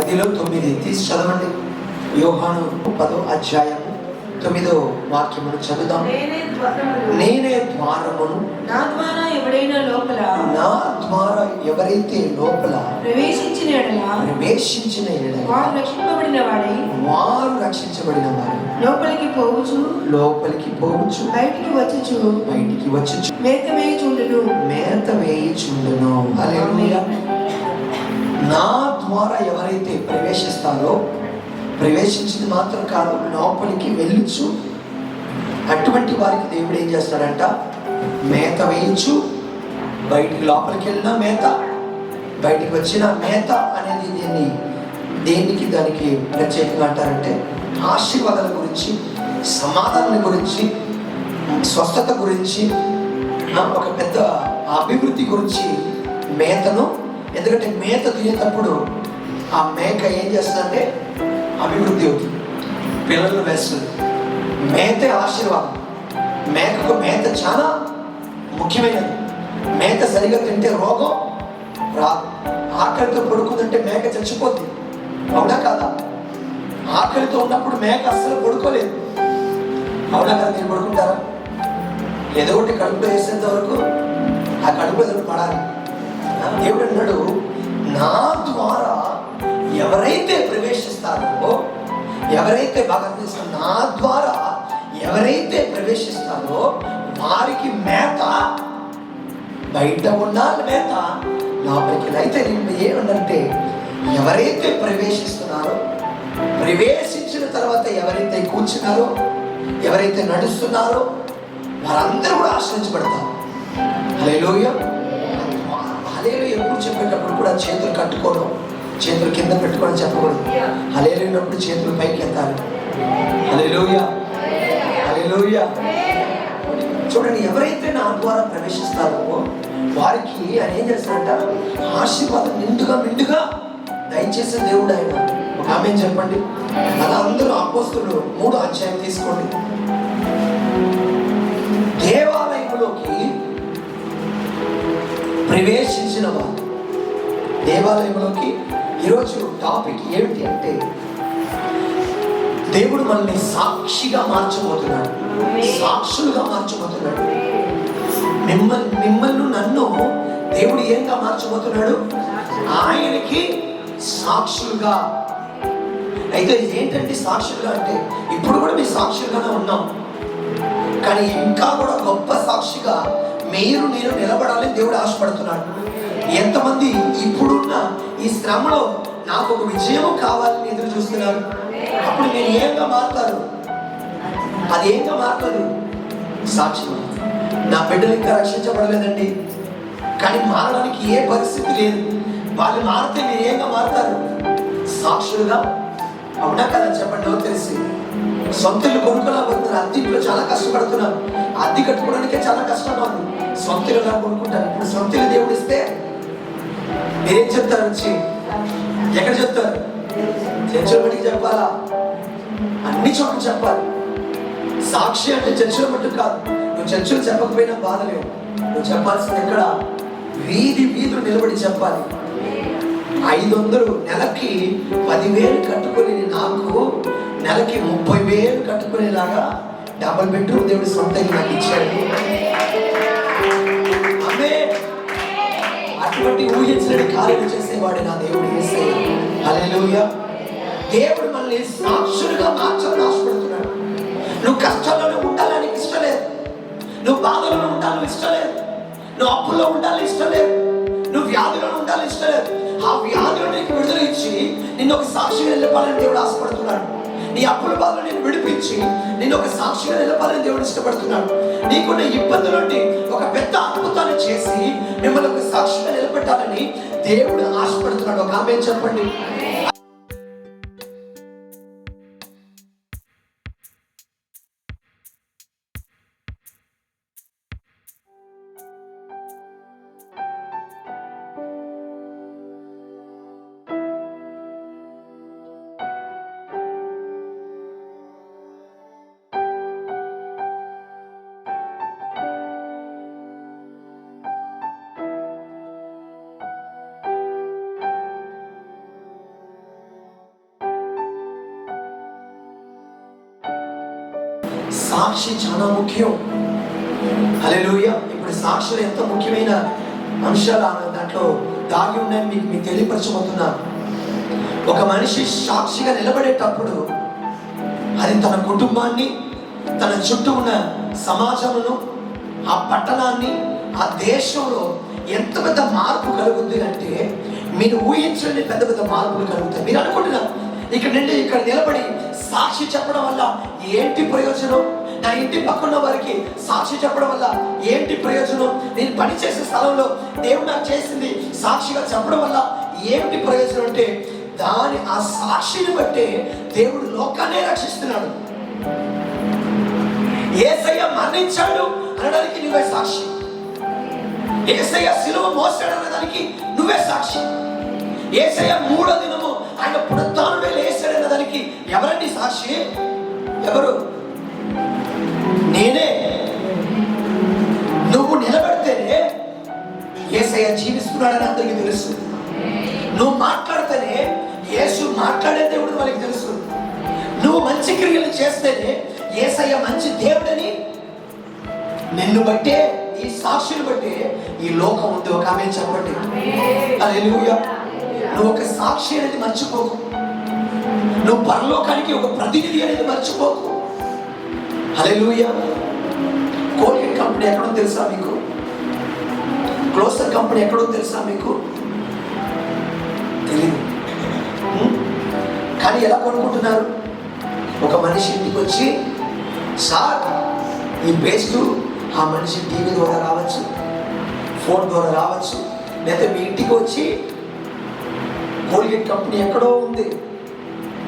10లో 9 తీసి చదవండి. యోహాను 10వ అధ్యాయము 9వ వాక్యమును చదువుదాం. నేనే ద్వారమును, నా ద్వారా ఎవరైతే లోపల ప్రవేశించిన ఎడల వారు రక్షించబడిన వారు లోపలికి పోవచ్చు బయటికి వచ్చుచు మేత వేయుచుండును. హల్లెలూయా. నా ద్వారా ఎవరైతే ప్రవేశిస్తారో, ప్రవేశించింది మాత్రం కాదు, లోపలికి వెళ్ళుచు, అటువంటి వారికి దేవుడు ఏం చేస్తాడంట? మేత వేయచ్చు. బయటికి లోపలికి వెళ్ళిన మేత, బయటికి వచ్చిన మేత అనేది దేనికి దానికి ప్రత్యేకంగా అంటారంటే ఆశీర్వాదాల గురించి, సమాధానం గురించి, స్వస్థత గురించి, ఒక పెద్ద అభివృద్ధి గురించి మేతను. ఎందుకంటే మేత తినేటప్పుడు ఆ మేక ఏం చేస్తుందంటే అభివృద్ధి అవుతుంది, పిల్లలు వేస్తుంది. మేతే ఆశీర్వాదం. మేత చాలా ముఖ్యమైనది. మేత సరిగా తింటే రోగం రాదు. ఆకలితో పడుకుందంటే మేక చచ్చిపోతుంది, అవునా కాదా? ఆకలితో ఉన్నప్పుడు మేక అస్సలు పడుకోలేదు, అవునా కదా? మీరు పడుకుంటారా? ఏదో ఒకటి కడుపులో వేసేంత వరకు ఆ కడుపులో పడాలి. దేవుడు అన్నాడు, నా ద్వారా ఎవరైతే ప్రవేశిస్తారో, ఎవరైతే బాగా తెలుసు, నా ద్వారా ఎవరైతే ప్రవేశిస్తారో వారికి మేత, బయట ఉండాలి మేత, లోపలికి. అయితే ఏమంటే ఎవరైతే ప్రవేశిస్తున్నారో, ప్రవేశించిన తర్వాత ఎవరైతే కూర్చున్నారో, ఎవరైతే నడుస్తున్నారో వారందరూ కూడా ఆశ్రయించబడతారు. హల్లెలూయా. హల్లెలూయా ఎప్పుడు చెప్పేటప్పుడు కూడా చేతులు కట్టుకోవడం, చేతులు కింద పెట్టుకోవడం చెప్పకూడదు. హల్లెలూయా అప్పుడు చేతులు పైకి ఎత్తాలి. హల్లెలూయా, హల్లెలూయా. చూడండి, ఎవరైతే నా ద్వారా ప్రవేశిస్తారో వారికి ఆయన ఏం చేస్తారంట? ఆశీర్వాదం నిండుగా దయచేసే దేవుడు ఆయన. ఒక ఆమె చెప్పండి. అలా అందరూ అపోస్తలులు 3వ అధ్యాయం తీసుకోండి. దేవాలయంలోకి ప్రవేశించిన వారు, దేవాలయంలోకి ఈరోజు టాపిక్ ఏమిటి అంటే దేవుడు మనల్ని సాక్షిగా మార్చబోతున్నాడు, సాక్షులుగా మార్చబోతున్నాడు. మిమ్మల్ని నన్ను దేవుడు ఏంగా మార్చబోతున్నాడు? ఆయనకి సాక్షులుగా. అయితే ఏంటంటే సాక్షులుగా అంటే ఇప్పుడు కూడా మేము సాక్షులుగానే ఉన్నాం, కానీ ఇంకా కూడా గొప్ప సాక్షిగా నేను నిలబడాలని దేవుడు ఆశపడుతున్నాడు. ఎంతమంది ఇప్పుడున్న ఈ శ్రమలో నాకు ఒక విజయం కావాలని ఎదురు చూస్తున్నారు? అప్పుడు నేను ఏంగా మారుతారు? అది ఏంగా మారుతుంది? సాక్షి. నా బిడ్డలు ఇంకా రక్షించబడలేదండి, కానీ మారడానికి ఏ పరిస్థితి లేదు. వాళ్ళు మారితే మీరు ఏంగా మారుతారు? సాక్షులుగా. అవునా కదా? చెప్పండి. తెలిసి సొంతలు కొనుక్కోలేకపోతున్నారు, అద్దెంట్లో చాలా కష్టపడుతున్నారు, అద్దె కట్టుకోవడానికే చాలా కష్టంగా ఉంది. సొంతలుగా కొనుక్కుంటారు. ఇప్పుడు సొంతలు దేవుడు ఇస్తే మీరేం చెప్తారు? వచ్చి ఎక్కడ చెప్తారు? చర్చల మట్టుకు చెప్పాలా? అన్ని చోట్ల చెప్పాలి. సాక్షి అంటే చర్చల మట్టుకు కాదు. నువ్వు చర్చలు చెప్పకపోయినా బాధ లేదు. నువ్వు చెప్పాల్సింది ఎక్కడ? వీధులు నిలబడి చెప్పాలి. 500 నెలకి 10,000 కట్టుకొని నాకు నెలకి 30,000 కట్టుకునేలాగా డబుల్ బెడ్రూమ్ దేవుడు సొంతంగా నాకు ఇచ్చాడు. ఆమె అటువంటి ఊహించలేని కార్యాలు చేసేవాడు నా దేవుడు యేసయ్య. హల్లెలూయా. దేవుడు మనల్ని సాక్షులుగా మార్చాలని ఆశపడుతున్నాడు. నువ్వు కష్టాల్లోనే ఉండాలని ఇష్టం లేదు, నువ్వు బాధలో ఉండాలని ఇష్టం లేదు, నువ్వు అప్పుల్లో ఉండాలని ఇష్టం లేదు, నువ్వు వ్యాధిలో ఉండాలని ఇష్టం లేదు. ఆ వ్యాధిలో నీకు విడుదల ఇచ్చి నిన్ను ఒక సాక్షిగా నిలపాలని దేవుడు ఆశపడుతున్నాడు. నీ అప్పుల బాధలు నేను విడిపించి నిన్ను ఒక సాక్షిగా నిలపాలని దేవుడు ఇష్టపడుతున్నాడు. నీకున్న ఇబ్బందుల నుండి ఒక పెద్ద అద్భుతాన్ని చేసి మిమ్మల్ని ఒక సాక్షిగా నిలబెట్టాలని దేవుడు ఆశపడుతున్నాడు. ఒక ఆమె చెప్పండి. సాక్షి చాలా ముఖ్యం. హల్లెలూయా. ఇప్పుడు సాక్షులు ఎంత ముఖ్యమైన అంశాలు దాంట్లో దాగి ఉన్నాయని మీకు తెలియపరచబోతున్నా. ఒక మనిషి సాక్షిగా నిలబడేటప్పుడు అది తన కుటుంబాన్ని, తన చుట్టూ ఉన్న సమాజమును, ఆ పట్టణాన్ని, ఆ దేశంలో ఎంత పెద్ద మార్పు కలుగుద్ది అంటే మీరు ఊహించండి. పెద్ద పెద్ద మార్పులు కలుగుతాయి. మీరు అనుకుంటున్నారు ఇక్కడ నిలబడి సాక్షి చెప్పడం వల్ల ఏంటి ప్రయోజనం, నా ఇంటి పక్కన వారికి సాక్షి చెప్పడం వల్ల ఏంటి ప్రయోజనం, నేను పనిచేసే స్థలంలో దేవుడు నాకు చేసింది సాక్షిగా చెప్పడం వల్ల ఏమిటి ప్రయోజనం అంటే, ఆ సాక్షిని బట్టే దేవుడు లోకాన్నే రక్షిస్తున్నాడు. యేసయ్య మరణించాడు అనడానికి నువ్వే సాక్షి. యేసయ్య సిలువ మోసాడు అనడానికి నువ్వే సాక్షి. యేసయ్య 3వ దినము ఆయన పునరుత్థానుడై లేచాడు అన్నదానికి ఎవరండి సాక్షి? ఎవరు? నేనే. నువ్వు నిలబడితేనే యేసయ్య జీవిస్తున్నాడని అందరికీ తెలుసు. నువ్వు మాట్లాడితేనే యేసు మాట్లాడే దేవుడు వాళ్ళకి తెలుసు. నువ్వు మంచి క్రియలు చేస్తేనే యేసయ్య మంచి దేవుడని నిన్ను బట్టే, ఈ సాక్షులు బట్టే ఈ లోకం ఉంది. ఒక ఆమె చెప్పండి హల్లెలూయా. నువ్వు ఒక సాక్షి అనేది మర్చిపోకు. నువ్వు పరలోకానికి ఒక ప్రతినిధి అనేది మర్చిపోకు. హల్లెలూయా. కోల్గేట్ కంపెనీ ఎక్కడో తెలుసా మీకు? క్లోజర్ కంపెనీ ఎక్కడో తెలుసా మీకు? తెలియదు. కానీ ఎలా కొనుక్కుంటున్నారు? ఒక మనిషి ఇంటికి వచ్చి, సార్ ఈ పేస్ట్ ఆ మనిషి టీవీ ద్వారా రావచ్చు, ఫోన్ ద్వారా రావచ్చు, లేదా మీ ఇంటికి వచ్చి కోల్గేట్ కంపెనీ ఎక్కడో ఉంది,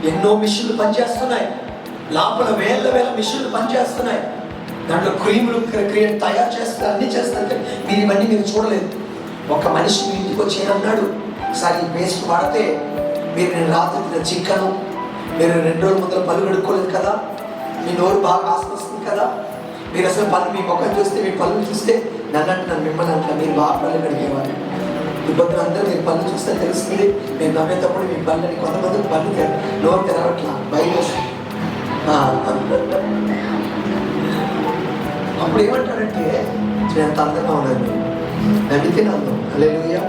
ఎన్నో మిషన్లు పనిచేస్తున్నాయి, లోపల వేల మిషన్లు పనిచేస్తున్నాయి, దాంట్లో క్రీములు తయారు చేస్తారు, అన్ని చేస్తారు. మీరు ఇవన్నీ మీరు చూడలేదు. ఒక మనిషి మీ ఇంటికి వచ్చి ఏమన్నాడు, సార్ ఈ పేస్ట్ వాడితే నేను రాత్రి తిన్న చికెను, మీరు 2 రోజుల ముందర పళ్ళు కడుక్కోలేదు కదా, మీ నోరు బాగా ఆస్తిస్తుంది కదా, మీరు అసలు పళ్ళు, మీ ముఖం చూస్తే, మీ పళ్ళు చూస్తే నన్ను అంటున్నాను, మిమ్మల్ని అంటున్నా, మీరు బాగా పళ్ళు కడిగేవారు. ఇబ్బందులు అందరూ మీరు పళ్ళు చూస్తే తెలుస్తుంది. మీరు నవ్వేటప్పుడు మీ పళ్ళని, కొంతమంది పళ్ళు నోరు తెరవట్లా, బయట అప్పుడు ఏమంటాడంటే, నేను అందంగా ఉన్నాను, నవ్వితే నన్ను హల్లెలూయా.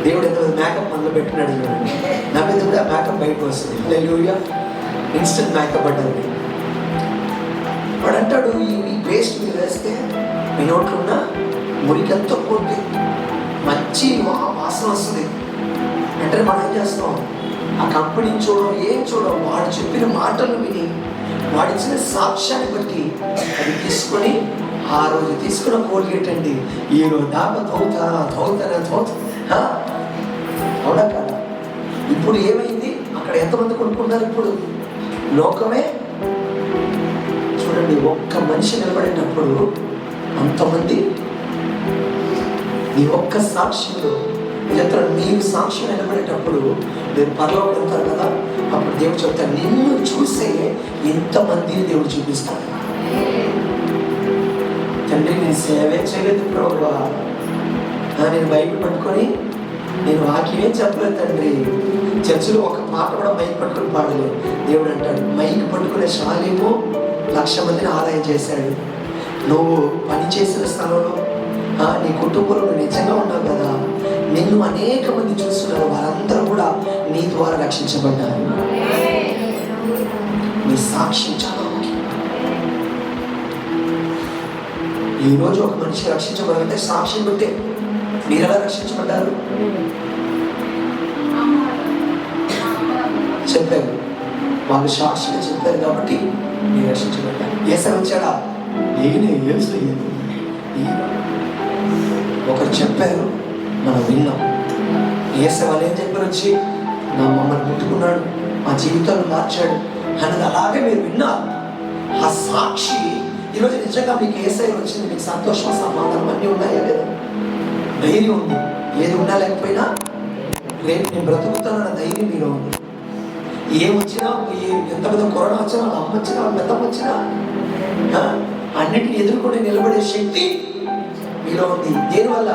దేవుడు ఎంత మేకప్ మనలో పెట్టినాడు చూడండి, నవ్వితే కూడా ఆ మేకప్ బయటకు వస్తుంది. హల్లెలూయా. ఇన్స్టెంట్ మేకప్ అంటారు. వాడు అంటాడు, ఈ పేస్ట్ మీరు వేస్తే మీ నోట్లో ఉన్న మురికంతా పోతే మంచి వాసన వస్తుంది. వెంటనే మనం ఏం చేస్తాం, ఆ కంపెనీని చూడడం, ఏం చూడడం, వాడు చెప్పిన మాటలు విని, వాడిచ్చిన సాక్ష్యాన్ని బట్టి అది తీసుకొని, ఆ రోజు తీసుకున్న కోల్గేట్ అండి ఈ రోజు దాకా అవునా కదా? ఇప్పుడు ఏమైంది, అక్కడ ఎంతమంది కొనుక్కుంటారు? ఇప్పుడు లోకమే చూడండి, ఒక్క మనిషి నిలబడేటప్పుడు అంతమంది. నీ ఒక్క సాక్షిలో లేదా నీవు సాక్షి నిలబడేటప్పుడు మీరు పరలోకం వెళ్తారు కదా, అప్పుడు దేవుడు చెప్తాడు, నిన్ను చూసే ఎంతమందిని దేవుడు చూపిస్తాడు. తండ్రి నేను సేవే చేయలేదు ప్రభువా, నేను బైబిల్ పట్టుకొని నేను వాక్యమే చెప్పలేదు తండ్రి, చర్చిలో ఒక మాట కూడా మైక్ పట్టుకొని పాడలేదు. దేవుడు అంటాడు, మైక్ పట్టుకునే శాలేమో 1,00,000 మందిని ఆదాయం చేశాడు. నువ్వు పని చేసిన స్థలంలో నీ కుటుంబంలో నిజంగా ఉన్నావు కదా, నిన్ను అనేక మంది చూస్తున్నారు, వారందరూ కూడా నీ ద్వారా రక్షించబడ్డారు. నీ సాక్ష్యం చాలా ముఖ్యం. ఈరోజు ఒక మనిషి రక్షించబడాలంటే సాక్ష్యం బట్టే. మీరు ఎలా రక్షించబడ్డారు? చెప్పారు, వాళ్ళు సాక్షిగా చెప్పారు కాబట్టి మీరు రక్షించబడ్డారు. యేసయ్య వచ్చాడా? నేనే యేసయ్య. ఒకరు చెప్పారు, మనం విన్నాం. యేసయ్య వాళ్ళు ఏం చెప్పారు? వచ్చి మమ్మల్ని ముట్టుకున్నాడు, మా జీవితాన్ని మార్చాడు అన్నది అలాగే మీరు విన్నారు. ఆ సాక్షి ఈరోజు నిజంగా మీకు యేసయ్య వచ్చింది, మీకు సంతోషం, సమాధానం అన్నీ ఉన్నాయా లేదా? ధైర్యం ఉంది. ఏది ఉన్నా లేకపోయినా రేపు నేను బ్రతుకుతానన్న ధైర్యం మీలో ఉంది. ఏమొచ్చినా, ఎంత పెద్ద కరోనా వచ్చినా, అమ్మ వచ్చినా, పెద్దమ్మ వచ్చినా అన్నిటిని ఎదుర్కొని నిలబడే శక్తి మీలో ఉంది. దేనివల్ల?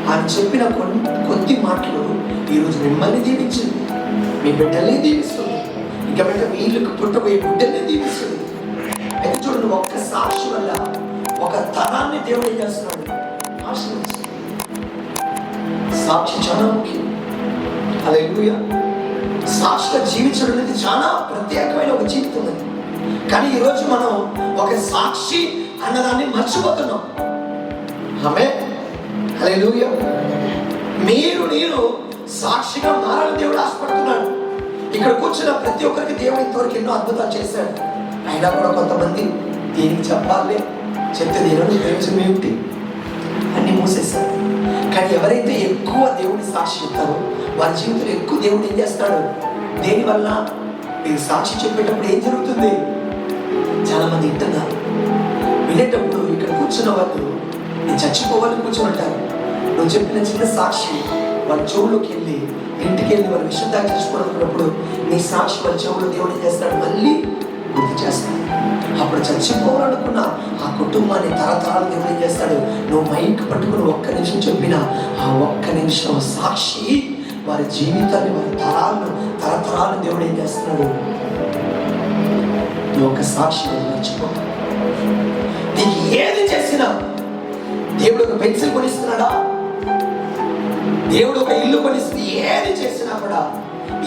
ఆయన చెప్పిన కొద్ది మాటలు ఈరోజు మిమ్మల్ని దీవించింది, మీ బిడ్డల్ని దీవిస్తుంది, ఇంకా బిడ్డ వీళ్ళకి పుట్టబోయే బిడ్డల్ని దీవిస్తుంది. చూడండి, ఒక్క సాక్షి వల్ల ఒక తరాన్ని దేవుడు ఏం చేస్తున్నాడు, ఆశీర్వదిస్తున్నాడు. సాక్షి చాలా ముఖ్యం. హల్లెలూయా. సాక్షిగా జీవించడం అనేది చాలా ప్రత్యేకమైన ఒక జీవితం అది. కానీ ఈరోజు మనం ఒక సాక్షి అన్నదాన్ని మర్చిపోతున్నాం. ఆమేన్. హల్లెలూయా. నేను సాక్షిగా మారాలని దేవుడు ఆశపడుతున్నాడు. ఇక్కడ కూర్చున్న ప్రతి ఒక్కరికి దేవుడు ఇంతవరకు ఎన్నో అద్భుతాలు చేశాడు. అయినా కూడా కొంతమంది దీనికి చెప్పాలి, చెప్తే దేవుని ప్రయోజనం ఏమిటి అన్ని మూసేస్తారు. కానీ ఎవరైతే ఎక్కువ దేవుని సాక్షి చెప్తారో వారి జీవితంలో ఎక్కువ దేవుడు ఏం చేస్తాడు. దేనివల్ల మీరు సాక్షి చెప్పేటప్పుడు ఏం జరుగుతుంది, చాలా మంది వింటున్నారు. వినేటప్పుడు ఇక్కడ కూర్చున్న వాళ్ళు నేను చచ్చిపోవాలని కూర్చొని ఉంటారు. నువ్వు చెప్పిన చిన్న సాక్షి వాళ్ళ చెవులోకి వెళ్ళి, ఇంటికి వెళ్ళి వాళ్ళ విషయం దాకా చచ్చిపోవాలనుకున్నప్పుడు నీ సాక్షి వాళ్ళ చెవులో దేవుడు ఏం చేస్తాడు, మళ్ళీ గుర్తు చేస్తాడు. అప్పుడు చచ్చిపోవాలనుకున్న ఆ కుటుంబాన్ని తరతరాలు దేవుడు ఏం చేస్తాడు, నువ్వు మైక్ పట్టుకుని ఒక్క నిమిషం చెప్పిన ఆ ఒక్క నిమిషం సాక్షి వారి జీవితాన్ని, వారి తరతరాలను దేవుడు ఏం చేస్తున్నాడు. నువ్వు ఒక సాక్షి మర్చిపోతావు. నీకు ఏది చేసినా దేవుడు ఒక పెన్సిల్ కొనిస్తున్నాడా, దేవుడు ఒక ఇల్లు కొనిస్తుంది, ఏది చేసినా కూడా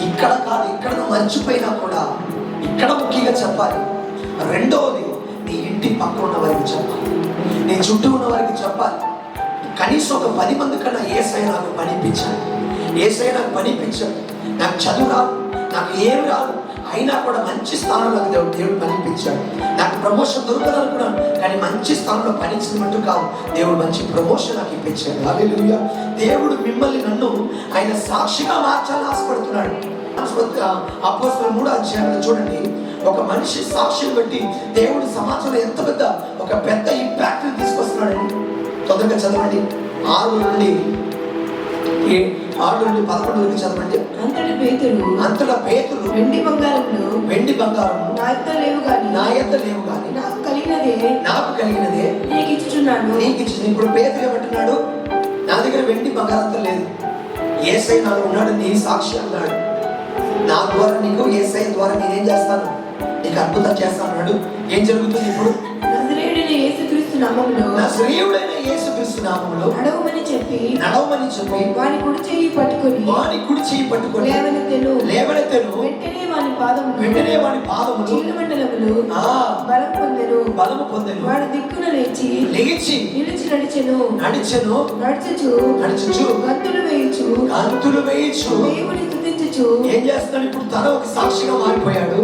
ఇక్కడ కాదు, ఇక్కడ నువ్వు మర్చిపోయినా కూడా ఇక్కడ ముఖ్యంగా చెప్పాలి. రెండవది, నీ ఇంటి పక్కన ఉన్న వారికి చెప్పాలి, నీ చుట్టూ ఉన్న వారికి చెప్పాలి. కనీసం ఒక 10 మంది కన్నా యేసయ్య నాకు పనిపించాడు, యేసయ్య నాకు పనిపించాడు. నాకు చదువు రాదు, నాకు ఏమి రాదు, అయినా కూడా మంచి స్థానంలో దేవుడు పనిపించాడు. నాకు ప్రమోషన్ దొరకదనుకున్నాను, కానీ మంచి స్థానంలో పనిచ్చినట్టు కాదు, దేవుడు మంచి ప్రమోషన్ నాకు ఇప్పించాడు. హల్లెలూయా. దేవుడు మిమ్మల్ని నన్ను ఆయన సాక్షిగా మార్చాలని ఆశపడుతున్నాడు. అపోస్తలుల 3వ అధ్యాయంలో చూడండి, ఒక మనిషి సాక్షిని బట్టి దేవుడు సమాజంలో ఎంత పెద్ద ఇంపాక్ట్ తీసుకొస్తున్నాడండి. తొందరగా చదవండి. 6 నుండి 11 వరకు చదవండి. అంతటా పేతురు వెండి బంగారము నా యొద్ద లేవు గాని నాకు కలిగినదే నీకు ఇచ్చుచున్నాను. ఇప్పుడు పేతురు ఏమంటున్నాడు, నా దగ్గర వెండి బంగారంతో లేదు, యేసయ్య నాలో ఉన్నాడు, నీ సాక్షి అన్నాడు. నా ద్వారా నీకు, యేసయ్య ద్వారా నేనేం చేస్తాను, నీకు అద్భుతం చేస్తాను అన్నాడు. ఏం జరుగుతుంది ఇప్పుడు? నజరేయుడైన యేసుక్రీస్తు నామములో నడవమని చెప్పి వాని కుడి చెయ్యి పట్టుకొని లేవనెత్తెను. వెంటనే వాని పాదములు చీలమండలములు బలము పొందెను. వాడు దిక్కున లేచి నిలిచి నడుచుచు గంతులు వేయుచు దేవుని స్తుతించుచు ఏం చేస్తున్నాడు ఇప్పుడు? తన ఒక సాక్షిగా మారిపోయాడు.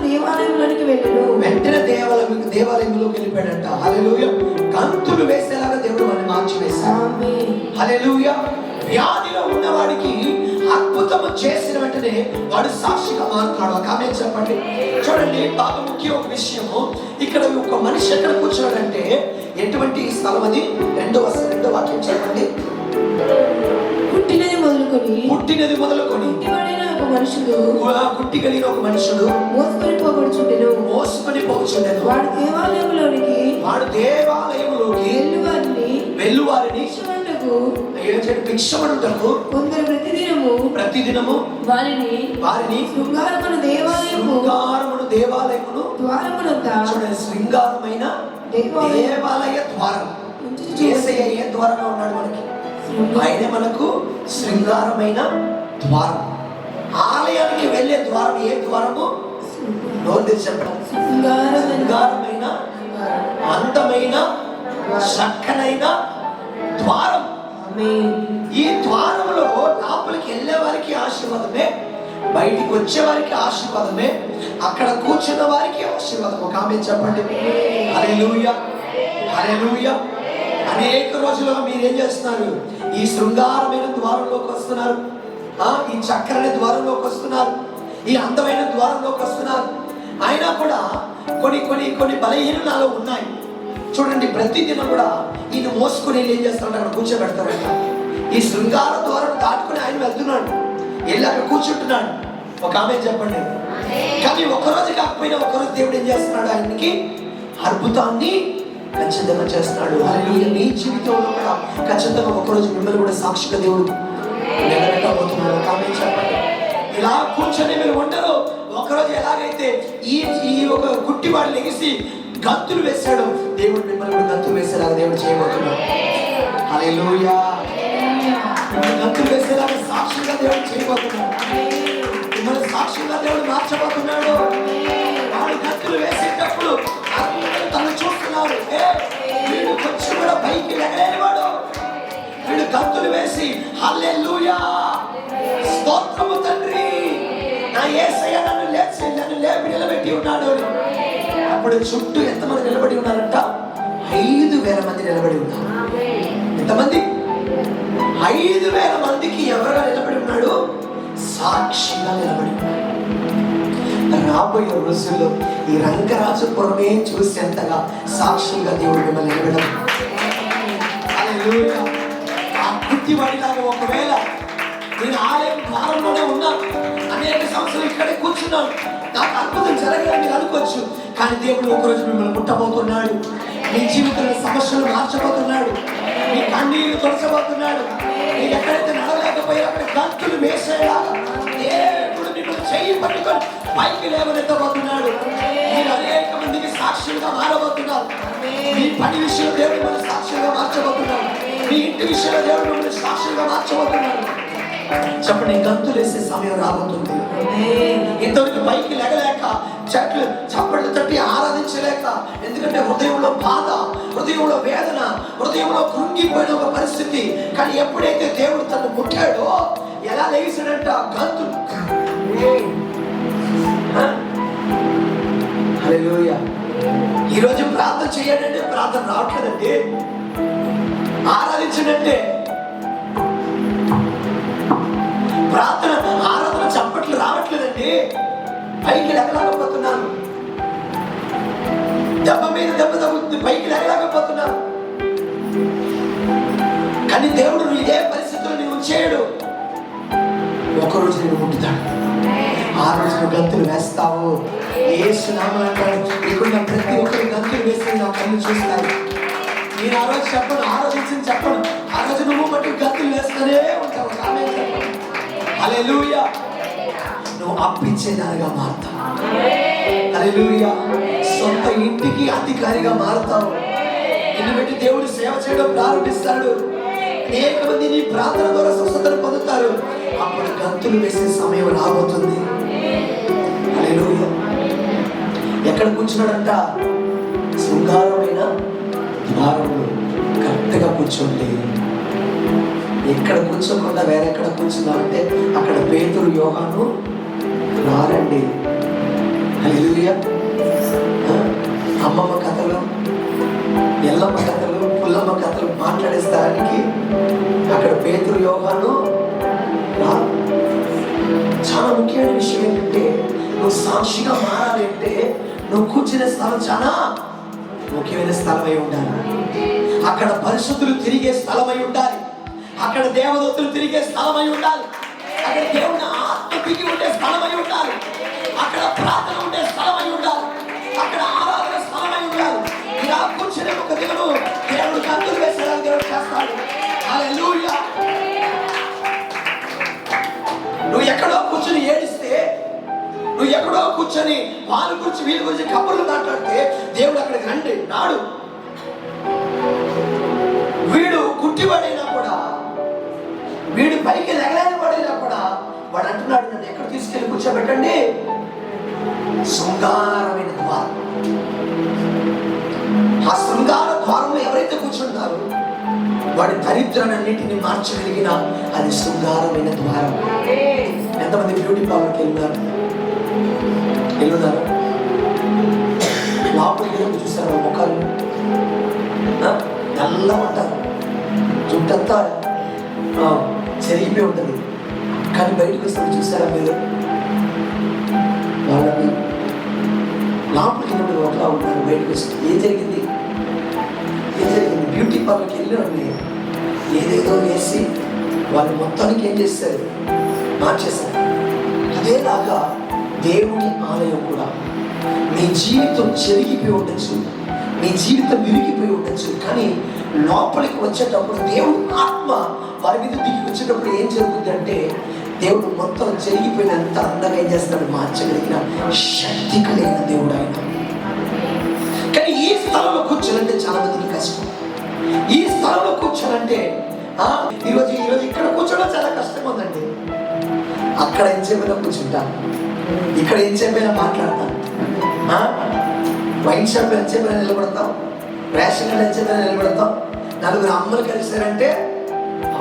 దేవాలయంలోనికి వెళ్ళాడు. వెంటనే దేవాలయంలోకి వెళ్ళిపోయాడంట. హల్లెలూయా. గంతులు వేసేలాగా దేవుడు వాడిని మార్చివేశాడు. హల్లెలూయా. వ్యాధిలో ఉన్నవాడికి అద్భుతము చేసిన వెంటనే వాడు సాక్షిగా మారుతాడు. ఒక ఆమె చెప్పండి. చూడండి, బాగా ముఖ్య ఒక విషయము. ఇక్కడ ఒక మనిషి ఎక్కడ కూర్చోడంటే ఎటువంటి స్థలం అది? రెండో వాక్యం చెప్పండి. పుట్టినది మొదలుకొని గుట్టి కలిగిన ఒక మనుషుడు మోసుకొని పోగొచ్చుండెను. వాడు దేవాలయములోకి వెళ్ళువారిని భిక్షమనుటకు కొందరు ప్రతిదినము వారిని శృంగారమును దేవాలయమును చూడండి, శృంగారమైన దేవాలయ ద్వారం. యేసయ్య ఏ ద్వారంగా ఉన్నాడు మనకి? ఆయనే మనకు శృంగారమైన ద్వారం. ఆలయానికి వెళ్ళే ద్వారం ఏ ద్వారము? నోరు తెరిచి చెప్పడం. శృంగారమైన అందమైన చక్కనైన ద్వారం. ఈ ద్వారంలో లోపలికి వెళ్ళే వారికి ఆశీర్వాదమే, బయటికి వచ్చే వారికి ఆశీర్వాదమే, అక్కడ కూర్చున్న వారికి ఆశీర్వాదం. ఒక ఆమె చెప్పండి. హల్లెలూయా, హల్లెలూయా. అనేక రోజులుగా మీరేం చేస్తున్నారు? ఈ శృంగారమైన ద్వారంలోకి వస్తున్నారు, ఈ చక్కని ద్వారంలోకి వస్తున్నారు, ఈ అందమైన ద్వారంలోకి వస్తున్నారు. అయినా కూడా కొన్ని బలహీనలు ఉన్నాయి. చూడండి, ప్రతిదినం కూడా ఈయన మోసుకొని ఏం చేస్తారంటే అక్కడ కూర్చోబెడతారంట. ఈ శృంగార ద్వారం దాటుకుని ఆయన వెళ్తున్నాడు, వెళ్ళి అక్కడ కూర్చుంటున్నాడు. ఒక ఆమె చెప్పండి. కానీ ఒకరోజు కాకపోయినా ఒకరోజు దేవుడు ఏం చేస్తున్నాడు? ఆయనకి అద్భుతాన్ని ఖచ్చితంగా చేస్తున్నాడు. హల్లెలూయా. మీ జీవితంలో కూడా ఖచ్చితంగా ఒకరోజు మిమ్మల్ని కూడా సాక్షిగా దేవుడు నిలబెట్టబోతున్నాడు. ఒక ఆమె చెప్పండి. ఇలా కూర్చొని మీరు ఉండరు, ఒకరోజు ఎలాగైతే ఈ ఈ ఒక గుట్టివాడు లెగిసి గంతులు వేశాడు, దేవుడు మిమ్మల్ని కూడా గంతులు వేసేలాగా దేవుడు చేయబోతున్నాడు. హల్లెలూయా. గంతులు వేసేలాగా సాక్షిగా దేవుడు చేయబోతున్నాడు. మిమ్మల్ని సాక్షిగా దేవుడు మార్చబోతున్నాడు. వాడు గంతులు వేసేటప్పుడు అందరూ తను చూస్తున్నారు. వీడు కొంచెం కూడా పైకి లేవాడు. వీడు గంతులు వేసి హల్లెలూయా స్తోత్రము తండ్రి, నా యేసయ్య నన్ను లేపి నిలబెట్టి ఉన్నాడు. అప్పుడు చుట్టూ ఎంతమంది నిలబడి ఉన్నారంట? 5,000 మంది నిలబడి ఉన్నారు. ఎంతమంది? 5,000 మందికి ఎవరుగా నిలబడి ఉన్నాడు? సాక్షిగా నిలబడి ఉన్నాడు. రాబోయే రోజుల్లో ఈ రంగరాజపురమే చూసేంతగా సాక్షిగా దేవుడు మిమ్మల్ని నిలబెడతాడు. హల్లెలూయా. ఆ గుడ్డివాడిలాగా ఒకవేళ నేను ఆలయం ద్వారంలోనే ఉన్నాను, అనేక సంవత్సరాలు ఇక్కడే కూర్చున్నాను, నాకు అద్భుతం జరగాలని మీరు అనుకోవచ్చు. కానీ దేవుడు ఒకరోజు మిమ్మల్ని ముట్టబోతున్నాడు. మీ జీవితంలో సమస్యలు మార్చబోతున్నాడు. మీ కన్నీరు తొలచబోతున్నాడు. మీరు ఎక్కడైతే నడవలేకపోయి అక్కడ గంతులు వేసేలాగా దేవుడు మిమ్మల్ని చెయ్యి పట్టుకొని పైకి లేవనెత్తబోతున్నాడు. మీరు అనేక మందికి సాక్షులుగా మారబోతున్నారు. మీ పని విషయంలో దేవుడు మిమ్మల్ని సాక్షులుగా మార్చబోతున్నాడు. మీ ఇంటి విషయంలో దేవుడు మిమ్మల్ని సాక్షులుగా మార్చబోతున్నాడు. చెప్పండి, గంతులు వేసే సమయం రాబోతుంది. ఇంతవరకు పైకి లేగలేక చెట్లు చప్పట్లు తట్టి ఆరాధించలేక, ఎందుకంటే హృదయంలో బాధ, హృదయంలో వేదన, హృదయంలో కృంగిపోయిన ఒక పరిస్థితి. కానీ ఎప్పుడైతే దేవుడు తను ముట్టాడో ఎలా లేచాడంట? గంతులు. హల్లెలూయా. ఈరోజు ప్రార్థన చేయాలంటే ప్రార్థన రావట్లేదండి. ఆరాధించడంటే ప్రార్థన ఆరాధన చప్పట్లు రావట్లేదండి. పైకి లేగలేకపోతున్నాను. దెబ్బ మీద దెబ్బ తగ్గుతుంది, పైకి లేగలేకపోతున్నాను. కానీ దేవుడు ఏ పరిస్థితుల్లో నేను ఉంచేయడు. ఒకరోజు నేను ముట్టుతాడు. ఆ రోజు నువ్వు గంతులు వేస్తావు. యేసు నామమున అంటాడు, ఇక్కడ ప్రతి ఒక్కరి గంతులు వేసి నా కళ్ళు చూస్తాయి. నేను ఆ రోజు చెప్పను, ఆలోచించి చెప్పను. ఆ రోజు నువ్వు మట్టి గంతులు వేస్తూనే ఉంటావు. ఆమేన్ చెప్పను. హల్లెలూయా. నువ్వు అప్పించేదానిగా మారుతావు. హల్లెలూయా. సొంత ఇంటికి అధికారిగా మారుతావు. నిన్ను బట్టి దేవుడు సేవ చేయడం ప్రారంభిస్తాడు. అనేక మంది నీ ప్రార్థన ద్వారా స్వస్థతను పొందుతారు. అప్పుడు గంతులు వేసే సమయం రాబోతుంది. హల్లెలూయా. ఎక్కడ కూర్చున్నాడంట? శృంగారమైన ద్వారంలో కరెక్ట్గా కూర్చోండి. ఎక్కడ కూర్చోకుండా వేరెక్కడ కూర్చున్నామంటే అక్కడ పేతురు, యోహాను రారండి. హల్లెలూయా. అమ్మమ్మ కథలు, ఎల్లమ్మ కథలు, పుల్లమ్మ కథలు మాట్లాడేస్తానికి అక్కడ పేతురు, యోహాను రా. చాలా ముఖ్యమైన విషయం ఏంటంటే, నువ్వు సాక్షిగా మారాలి అంటే నువ్వు కూర్చునే స్థలం చాలా ముఖ్యమైన స్థలమై ఉండాలి. అక్కడ పరిశుద్ధులు తిరిగే స్థలమై ఉండాలి. అక్కడ దేవదూతలు తిరిగే స్థలమై ఉండాలి. అక్కడ దేవుని ఆత్మ దిగి ఉండే స్థలమై ఉండాలి. అక్కడ ప్రార్థన ఉండే స్థలమై ఉండాలి. అక్కడ ఆరాధన స్థలమై ఉండాలి. ఇలా కూర్చునే ఒక దినము దేవుడు గంతులు వేసేలా దేవుడు చేస్తాడు. హల్లెలూయా. నువ్వు ఎక్కడో కూర్చుని ఏడిస్తే, నువ్వు ఎక్కడో కూర్చొని వాళ్ళ గురించి వీళ్ళ గురించి కబుర్లు మాట్లాడితే దేవుడు అక్కడికి రండి నాడు. వీడు గుడ్డివాడైనా కూడా, వీడు పైకి లెగలేని వాడైనా కూడా వాడు అంటున్నాడు, నన్ను ఎక్కడ తీసుకెళ్ళి కూర్చోబెట్టండి? శృంగారమైన ద్వారం. ఆ శృంగార ద్వారంలో ఎవరైతే కూర్చుంటారో వాడి దరిద్రాన్నింటిని మార్చగలిగిన అది శృంగారమైన ద్వారం. ఎంతమంది బ్యూటీ పార్లర్కి వెళ్ళున్నారు? లోపలికి వెళ్ళి చూసారు ముఖాలు నల్ల ఉంటారు, జుట్టంతా చెరిగిపోయి ఉంటుంది. కానీ బయటకు వస్తే చూసారా మీరు? వాళ్ళని లోపలికి వెళ్ళినప్పుడు ఒకలా ఉంటారు, బయటకు వస్తే ఏం జరిగింది? బ్యూటీ పార్లర్కి వెళ్ళినండి ఏదేదో వేసి వాళ్ళు మొత్తానికి ఏం చేస్తారు? మార్చేస్తారు. అదేలాగా దేవుని ఆలయం కూడా మీ జీవితం చెరిగిపోయి ఉండొచ్చు, మీ జీవితం విరిగిపోయి ఉండొచ్చు. కానీ లోపలికి వచ్చేటప్పుడు దేవుడు ఆత్మ వారి మీద దిగి వచ్చేటప్పుడు ఏం జరుగుతుందంటే దేవుడు మొత్తం జరిగిపోయినంత అందంగా ఏం చేస్తాడు, మార్చగలిగిన శక్తి కలిగిన దేవుడు ఆయన. కానీ ఈ స్థలంలో కూర్చోనంటే చాలా మందికి కష్టం. ఈ స్థలంలో కూర్చోనంటే ఈరోజు ఇక్కడ కూర్చోవడం చాలా కష్టంగా ఉందండి. అక్కడ ఎంతసేపైనా కూర్చుంటాను, ఇక్కడ ఎంతసేపైనా మాట్లాడతాను, వైన్ షాప్ ఎంతసేపైనా నిలబడతాం, రేషన్ కార్డు ఎంతసేపైనా నిలబడతాం. నలుగురు అమ్మలు కలిసారంటే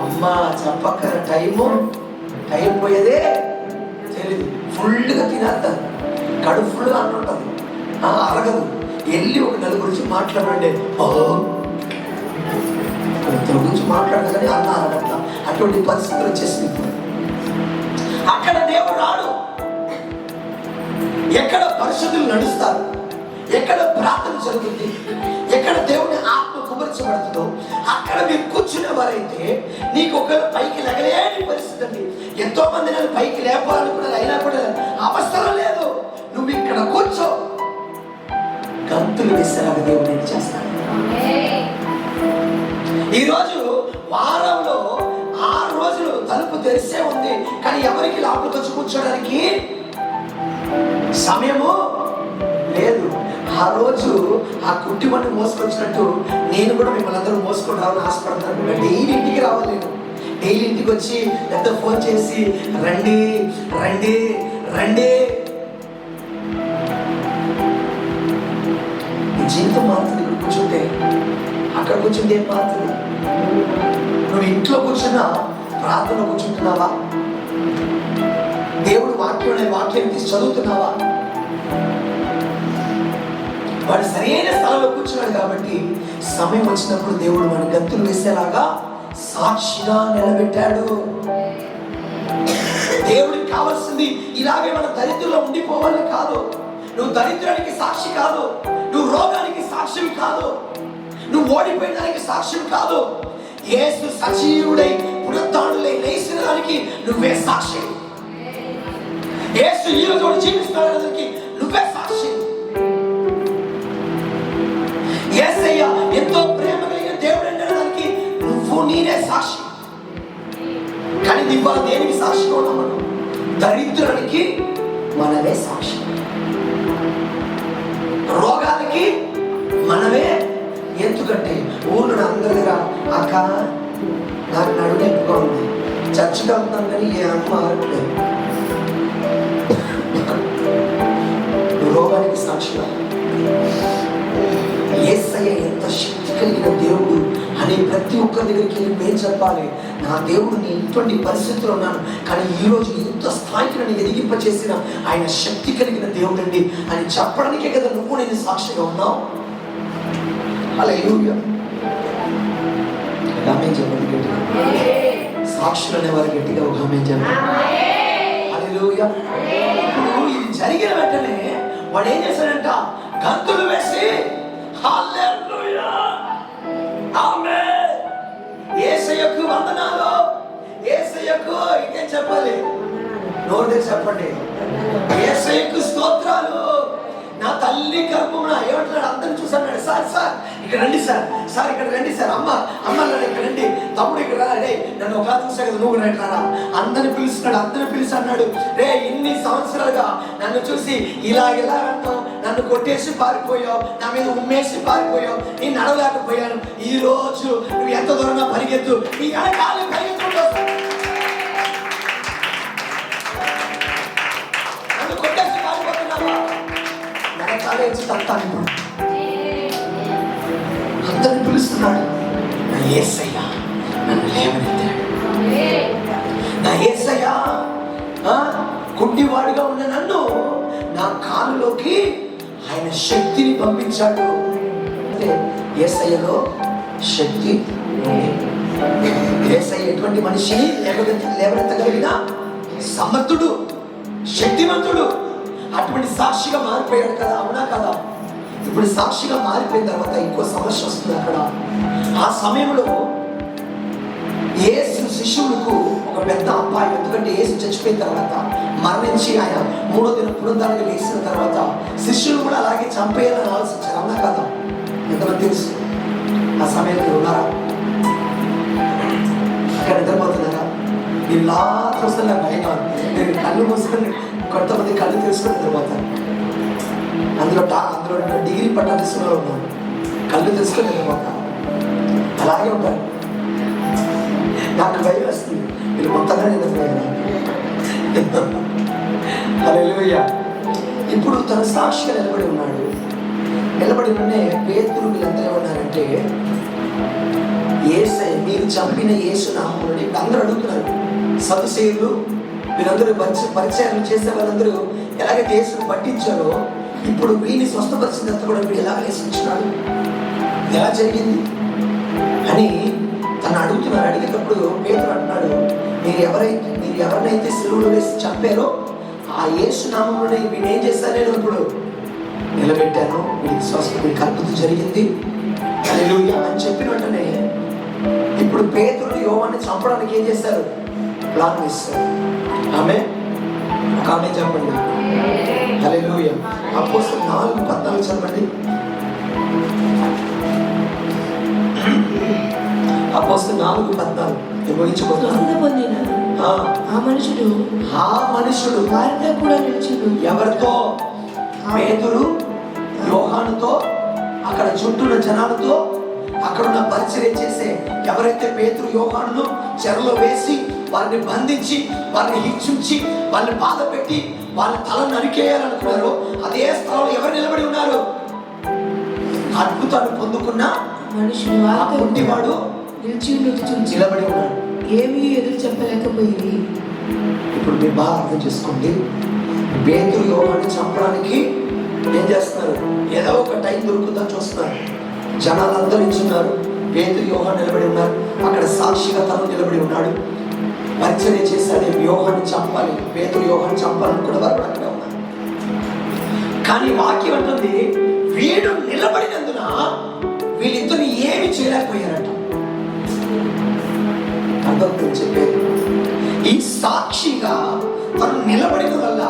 అమ్మ చెప్పక్కర టైం పోయేదే తెలీదు. ఫుల్గా తినేస్తాను, కడుపు ఫుల్గా అన్నుంటుంది, అరగదు. వెళ్ళి ఒక నలుగురు మాట్లాడండి, ఇతర గురించి మాట్లాడదు కానీ అన్న అరగట్ల. అటువంటి పరిస్థితులు వచ్చేసింది. అక్కడ దేవుడు రాడు. ఎక్కడ పరిశుద్ధులు నడుస్తారు, ఎక్కడ ప్రార్థన జరుగుతుంది, ఎక్కడ దేవుని ఆత్మ కుమర్చబడుతుందో అక్కడ మీరు కూర్చునే వారైతే నీకు ఒకవేళ పైకి లెగలేని పరిస్థితి అండి. ఎంతో మంది నన్ను పైకి లేపాలనుకున్నది, అయినా కూడా అవసరం లేదు, నువ్వు ఇక్కడ కూర్చో, గంతులు వేసేలాగా దేవుడు ఏం చేస్తాడు. ఈరోజు వారంలో 6 రోజులు తలుపు తెరిసే ఉంది, కానీ ఎవరికి లోపలికి వచ్చి కూర్చోడానికి సమయము లేదు. ఆ రోజు ఆ కుట్టి మన్ను మోసుకొచ్చినట్టు నేను కూడా మిమ్మల్ని అందరూ మోసుకొని రావాలని ఆశపడతాను. డైలీ ఇంటికి రావాలి, నేను డైలీ ఇంటికి వచ్చి పెద్ద ఫోన్ చేసి రండి రండి రండి. జీవితం మారుతుంది. ఇక్కడ కూర్చుంటే, అక్కడ కూర్చుంటే ఏం మారుతుంది? నువ్వు ఇంట్లో కూర్చున్నా ప్రార్థనలో కూర్చుంటున్నావా? దేవుడు వాక్యం తీసి చదువుతున్నావా? వాడు సరైన స్థలంలో కూర్చున్నాడు కాబట్టి సమయం వచ్చినప్పుడు దేవుడు మన గంతులు వేసేలాగా సాక్షిగా నిలబెట్టాడు. దేవుడికి కావాల్సింది ఇలాగే మన దరిద్రంలో ఉండిపోవాలని కాదు. నువ్వు దరిద్రానికి సాక్షి కాదు, నువ్వు రోగానికి సాక్ష్యం కాదు, నువ్వు ఓడిపోయడానికి సాక్ష్యం కాదు. యేసు సజీవుడై పునరుత్థానుడై లేచిన దానికి నువ్వే సాక్షి. యేసు ఈ రోజు జీవిస్తాడడానికి నువ్వే సాక్షి. యేసయ్య ఎంతో ప్రేమ కలిగిన దేవుడు అనడానికి నేనే సాక్షి. కానీ ఇవాళ దేనికి సాక్షిగా ఉన్నాం మనం? దరిద్రానికి మనమే సాక్షి, రోగాలకి మనమే. ఎందుకంటే ఊళ్ళో అందరి దగ్గర అక్క నాకు నడుము నొప్పిగా ఉంది, చర్చికి వెళ్తున్నాను కానీ ఏ అమ్మ ఆరట్లేదు. రోగానికి సాక్షిగా యేసయ్య ఎంత శక్తి కలిగిన దేవుడు అని ప్రతి ఒక్కరి దగ్గరికి నేను చెప్పాలి. నా దేవుడు నేను ఇటువంటి పరిస్థితుల్లో ఉన్నాను, కానీ ఈరోజు ఇంత స్థాయికి నన్ను ఎదిగింపచేసిన ఆయన శక్తి కలిగిన దేవుడు అండి అని చెప్పడానికే కదా నువ్వు నేను సాక్షిగా ఉన్నావు. హల్లెలూయా. ఆమేన్ చెప్పండి గట్టిగా. సాక్షులు అనేవారు గట్టిగా ఒక ఆమేన్ చెప్పండి. హల్లెలూయా. ఇప్పుడు ఇది జరిగిన వెంటనే వాడు ఏం చేశాడంట? గంతులు వేసి హల్లెలూయా ఆమేన్, యేసయ్యకు వందనాలు, యేసయ్యకు ఇదే చెప్పాలి, నోరు తెరిచి చెప్పండి, యేసయ్యకు స్తోత్రాలు. నా తల్లి గర్భమున ఏమంటున్నాడు? అందరిని చూసాడు. సార్ సార్ ఇక్కడ రండి సార్, సార్ ఇక్కడ రండి సార్, అమ్మ అమ్మ ఇక్కడ రండి, తమ్ముడు ఇక్కడ రే, నన్ను ఒక చూసా కదా నువ్వు కూడా రారా. అందరిని పిలుస్తున్నాడు, అందరిని పిలిచి అన్నాడు, రే ఇన్ని సంవత్సరాలుగా నన్ను చూసి ఇలా అంటావు, నన్ను కొట్టేసి పారిపోయావు, నా మీద ఉమ్మేసి పారిపోయావు, నేను నడవలేకపోయాను. ఈ రోజు నువ్వు ఎంత దూరంగా పరిగెత్తు, నీ వెనకాలే పరిగెత్తుకుంటూ నన్ను కొట్టేసి పారిపోతున్నావా? వెనకాలే వచ్చి తత్తాను. ఇప్పుడు అందరిని పిలుస్తున్నాడు. నా యేసయ్య నన్ను లేవనెత్తాడు. నా యేసయ్య గుడ్డివాడిగా ఉన్న నన్ను నా కాలులోకి ఆయన శక్తిని పంపించాడు. అంటే యేసయ్యలో శక్తి ఉంది. యేసయ్య ఎటువంటి మనిషిని లేవనెత్తగలిగిన సమర్థుడు, శక్తివంతుడు. అటువంటి సాక్షిగా మారిపోయాడు కదా, అవునా కదా? ఇప్పుడు సాక్షిగా మారిపోయిన తర్వాత ఇంకో సమస్య వస్తుంది అక్కడ. ఆ సమయంలో యేసు శిష్యులకు ఒక పెద్ద అపాయం. ఎందుకంటే యేసు చచ్చిపోయిన తర్వాత మరణించి ఆయన 3వ దిన పునరుద్ధానంగా లేచిన తర్వాత శిష్యులు కూడా అలాగే చంపేయాలని ఆలోచించారు, అవునా కదా? ఎంతమంది తెలుసు? ఆ సమయంలో ఉన్నారా? ఇక్కడ నిద్రపోతున్నారా? ఇలా చూస్తే నాకు భయం కాదు. నేను కళ్ళు మూసుకొని కొంతమంది కళ్ళు తెలుసుకొని నిద్రపోతాను. అందులో డిగ్రీ పట్టాల్సిన ఉన్నాను, కళ్ళు తెలుసుకొని నిద్రపోతాను. అలాగే ఉంటాను. నాకు భయం వస్తుంది, మీరు మొత్తంగా నిద్రపోయాను. హల్లెలూయా. ఇప్పుడు తన సాక్షిగా నిలబడి ఉన్నాడు. నిలబడి ఉండే పేతురు వీళ్ళందరూ ఏమన్నారంటే, యేసయ్య, మీరు చంపిన యేసు నామములో. ఇప్పుడు అందరూ అడుగుతున్నారు, సదుసేయులు వీళ్ళందరూ పరిచయాలు చేసే వాళ్ళందరూ ఎలాగైతే యేసును పట్టించారో, ఇప్పుడు వీడిని స్వస్థపరిచినంత కూడా వీడు ఎలా లేచించున్నాడు, ఎలా జరిగింది అని తను అడుగుతున్నారు. అడిగేటప్పుడు పేతురు అంటున్నాడు, మీరు ఎవరినైతే సిలువలో వేసి చంపారో ఆ యేసు నామములో వీడు ఏం చేశాను, నేను ఇప్పుడు నిలబెట్టాను, వీడికి స్వస్థత అద్భుతం జరిగింది హల్లెలూయా అని చెప్పిన వెంటనే ఇప్పుడు పేతురు యోహాన్ని చంపడానికి ఏం చేశారు, ప్లాన్ వేస్తారు. ఆమె చెప్పండి హల్లెలూయా. అపోస్తలులు 4:14 చదవండి. అపోస్తలులు 4:14 పొందిన ఆ మనుషుడు వారితో కూడా నిలిచిండు. ఎవరితో? పేతురు యోహానుతో, అక్కడ చుట్టూన్న జనాలతో, అక్కడున్న పరిచర్య చేసే ఎవరైతే పేతురు యోహానును చెరలో వేసి వారిని బంధించి వారిని హింసించి వాళ్ళని బాధ పెట్టి వాళ్ళ తల నరికేయాలనుకున్నారో అదే స్థలంలో ఎవరు నిలబడి ఉన్నారు? అద్భుతాన్ని పొందుకున్న మనుషుడు ఆ కుంటివాడు నిలబడి ఉన్నాడు. ఏమీ ఎదురు చెప్పలేకపోయింది. ఇప్పుడు మీరు బాగా అర్థం చేసుకోండి. పేతురు యోహాన్ని చంపడానికి ఏం చేస్తున్నారు? ఏదో ఒక టైం దొరుకుతుందని చూస్తున్నారు. జనాలందరూ ఇచ్చున్నారు. పేతురు యోహాన్ని నిలబడి ఉన్నారు. అక్కడ సాక్షిగా తను నిలబడి ఉన్నాడు. పరిచర్య చేశాడు. యోహాన్ని చంపాలి, పేతురు యోహాన్ని చంపాలని కూడా వారు అక్కడ ఉన్నారు. కానీ వాక్యం అంటుంది, వీడు నిలబడినందున వీళ్ళిద్దరు ఏమి చేయలేకపోయారట. అర్థం చెప్పేది, ఈ సాక్షిగా తను నిలబడిన వల్ల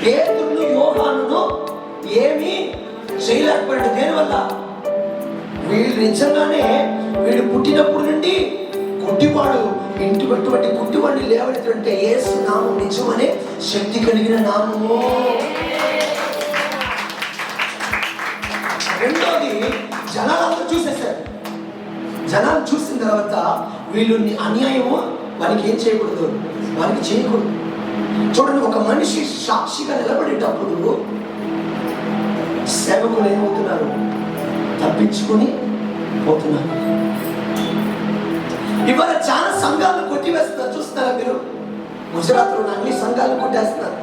పేతురును యోహానును ఏమీ చేయలేకపోయాడు. దేనివల్ల? వీళ్ళు నిజంగానే వీడు పుట్టినప్పుడు నుండి గుడ్డివాడు, ఇంటి పెట్టుబడి గుడ్డివాడిని లేవనెత్తుంటే యేసు నామం నిజమనే శక్తి కలిగిన నామము. రెండోది, జనాలందరూ చూసేశారు. జనాలు చూసిన తర్వాత వీళ్ళు అన్యాయము వారికి ఏం చేయకూడదు, వారికి చేయకూడదు. చూడండి, ఒక మనిషి సాక్షిగా నిలబడేటప్పుడు సేవకులు ఏమవుతున్నారు? తప్పించుకొని పోతున్నారు. ఇవాళ చాలా సంఘాలను కొట్టివేస్తున్నారు. చూస్తున్నారా మీరు? గుజరాత్లో అన్ని సంఘాలను కొట్టేస్తున్నారు.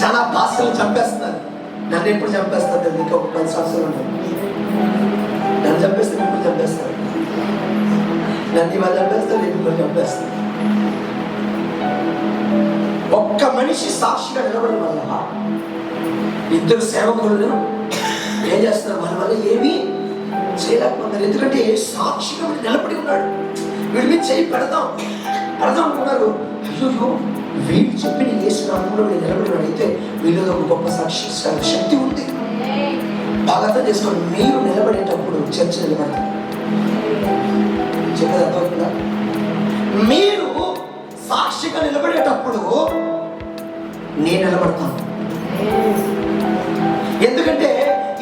చాలా భాషలు చంపేస్తున్నారు. నన్ను ఎప్పుడు చంపేస్తారు? ఇంకా ఒక 10 సంవత్సరాలు ఉన్నాయి. నన్ను చంపేస్తే ఎప్పుడు చంపేస్తారు? నన్ను ఇవాళ చంపేస్తారు, ఎప్పుడు చంపేస్తారు? ఒక్క మనిషి సాక్షిగా నిలబడడం వల్ల ఇద్దరు సేవకులను ఏం చేస్తున్నారు? వాళ్ళ వల్ల ఏమీ చేయలేకపోతున్నారు. ఎందుకంటే సాక్షిగా నిలబడి ఉన్నాడు. వీడి మీద చేయి పెడదాం అనుకున్నారు. అయ్యో, వీళ్ళు చెప్పిన యేసు నామములో వీళ్ళు నిలబడినాడు. అయితే వీళ్ళలో ఒక గొప్ప సాక్షి శక్తి ఉంది. బాగా అర్థం చేసుకోండి. మీరు నిలబడేటప్పుడు చర్చ నిలబడతారు. చెప్పేది అర్థమవుతుందా? మీరు సాక్షిగా నిలబడేటప్పుడు నేను నిలబడతాను. ఎందుకంటే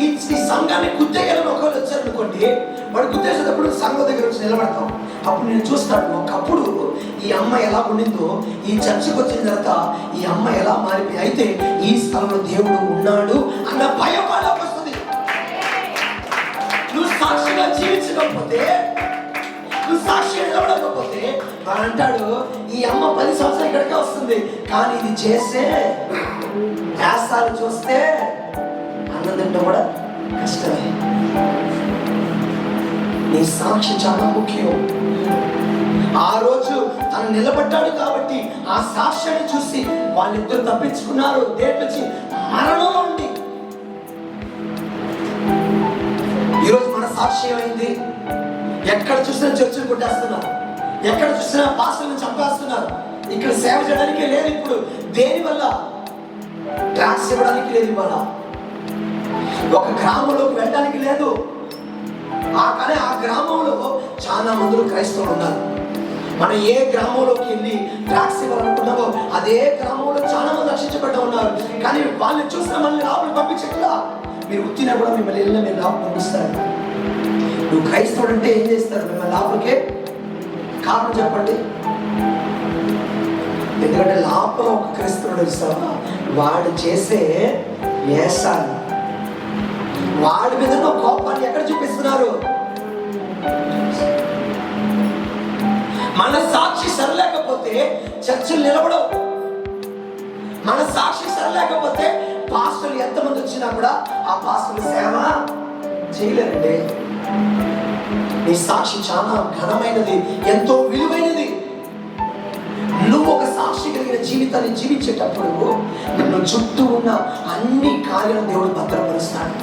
ఈ సంఘాన్ని గుద్దేయాలని ఒకవేళ వచ్చారనుకోండి, వాడు గుద్దేసేటప్పుడు సంఘం దగ్గర వచ్చి నిలబడతాం. అప్పుడు నేను చూస్తాను, ఒకప్పుడు ఈ అమ్మ ఎలా ఉండిందో ఈ చర్చకు వచ్చిన తర్వాత ఈ అమ్మ ఎలా మారిపోయి, అయితే ఈ స్థలంలో దేవుడు ఉన్నాడు అన్న భయం వాళ్ళకి వస్తుంది. నువ్వు సాక్షిగా జీవించకపోతే, నువ్వు సాక్షిగా నిలబడకపోతే వాడు అంటాడు, ఈ అమ్మ 10 సంవత్సరాలు ఇక్కడికే వస్తుంది, కానీ ఇది చేస్తాలు చూస్తే అన్నం తింటాం కూడా కష్టమే. నీ సాక్షి చాలా ముఖ్యం. ఆ రోజు తను నిలబడ్డాడు కాబట్టి ఆ సాక్ష్యాన్ని చూసి వాళ్ళిద్దరు తప్పించుకున్నారు. దేనికి? మరణంలో ఉండి. ఈరోజు మన సాక్షి ఏమైంది? ఎక్కడ చూసినా చర్చలు కొట్టేస్తున్నారు, ఎక్కడ చూసినా పాస్టర్లను చంపేస్తున్నారు. ఇక్కడ సేవ చేయడానికి లేదు. ఇప్పుడు దేనివల్ల? ట్రాక్స్ ఇవ్వడానికి లేదు. ఇవాళ ఒక గ్రామంలోకి వెళ్ళడానికి లేదు. కానీ ఆ గ్రామంలో చాలా మందులు క్రైస్తవులు ఉన్నారు. మనం ఏ గ్రామంలోకి వెళ్ళి ట్యాక్స్ ఇవ్వాలనుకున్నామో అదే గ్రామంలో చాలా మంది రక్షించబడ్డ ఉన్నారు. కానీ వాళ్ళని చూసిన మనల్ని లోపలికి పంపించట్లా. మీరు ఉత్తినా కూడా మిమ్మల్ని వెళ్ళిన మీరు లోపలికి పంపిస్తారు. నువ్వు క్రైస్తవుడు అంటే ఏం చేస్తారు? మిమ్మల్ని లోపలికే. కారణం చెప్పండి. ఎందుకంటే లోపల ఒక క్రైస్తవుడు ఇస్తావా, వాడు చేసే వేషాలు, వాడి మీద కోపాన్ని ఎక్కడ చూపిస్తున్నారు? మన సాక్షి సరలేకపోతే చర్చలు నిలబడవు. మన సాక్షి సరలేకపోతే పాస్టర్లు ఎంతమంది వచ్చినా కూడా ఆ పాస్టర్లు సేవ చేయలేరండి. నీ సాక్షి చాలా ఘనమైనది, ఎంతో విలువైనది. నువ్వు ఒక సాక్షి కలిగిన జీవితాన్ని జీవించేటప్పుడు నిన్ను చుట్టూ ఉన్న అన్ని కార్యాలను దేవుడు భద్రపరుస్తాడు.